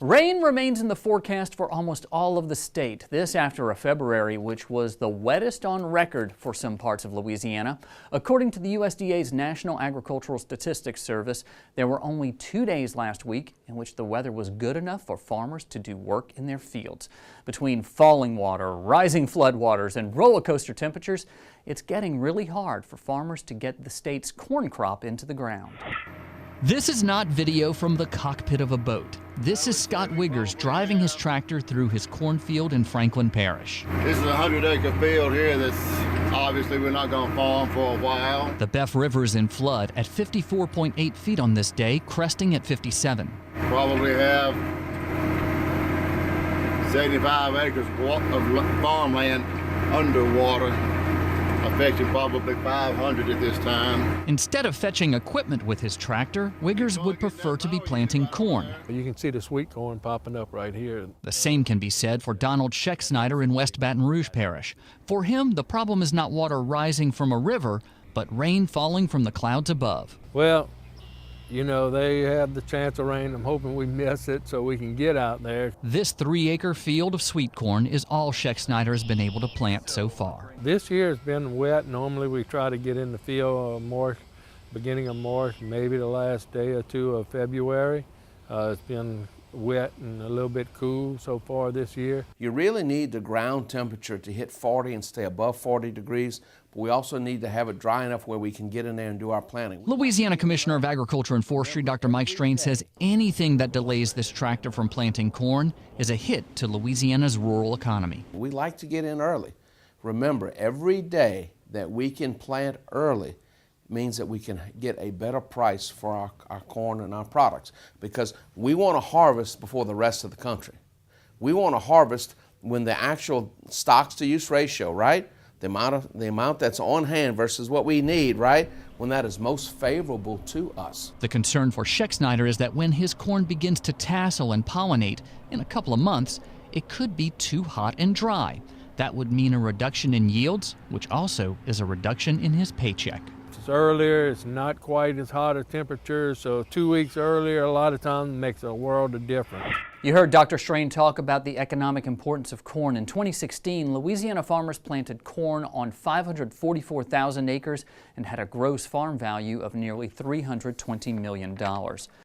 Rain remains in the forecast for almost all of the state. This after a February which was the wettest on record for some parts of Louisiana. According to the USDA's National Agricultural Statistics Service, there were only 2 days last week in which the weather was good enough for farmers to do work in their fields. Between falling water, rising floodwaters, and roller coaster temperatures, it's getting really hard for farmers to get the state's corn crop into the ground. This is not video from the cockpit of a boat. This is Scott Wiggers driving his tractor through his cornfield in Franklin Parish. This is a 100-acre field here that's obviously we're not going to farm for a while. The Beff River is in flood at 54.8 feet on this day, cresting at 57. Probably have 75 acres of farmland underwater, affecting probably 500 at this time. Instead of fetching equipment with his tractor, Wiggers would prefer to be planting corn. You can see the sweet corn popping up right here. The same can be said for Donald Scheck-Snyder in West Baton Rouge Parish. For him, the problem is not water rising from a river, but rain falling from the clouds above. Well, you know, they have the chance of rain. I'm hoping we miss it so we can get out there. This 3-acre field of sweet corn is all Scheck-Snyder has been able to plant so far. This year has been wet. Normally we try to get in the field beginning of March, maybe the last day or two of February. It's been wet and a little bit cool so far this year. You really need the ground temperature to hit 40 and stay above 40 degrees, but we also need to have it dry enough where we can get in there and do our planting. Louisiana Commissioner of Agriculture and Forestry Dr. Mike Strain says anything that delays this tractor from planting corn is a hit to Louisiana's rural economy. We like to get in early. Remember, every day that we can plant early means that we can get a better price for our corn and our products, because we want to harvest before the rest of the country. We want to harvest when the actual stocks to use ratio, right? The amount that's on hand versus what we need, right? When that is most favorable to us. The concern for Scheck-Snyder is that when his corn begins to tassel and pollinate in a couple of months, it could be too hot and dry. That would mean a reduction in yields, which also is a reduction in his paycheck. It's earlier, it's not quite as hot a temperature, so 2 weeks earlier a lot of times makes a world of difference. You heard Dr. Strain talk about the economic importance of corn. In 2016, Louisiana farmers planted corn on 544,000 acres and had a gross farm value of nearly $320 million.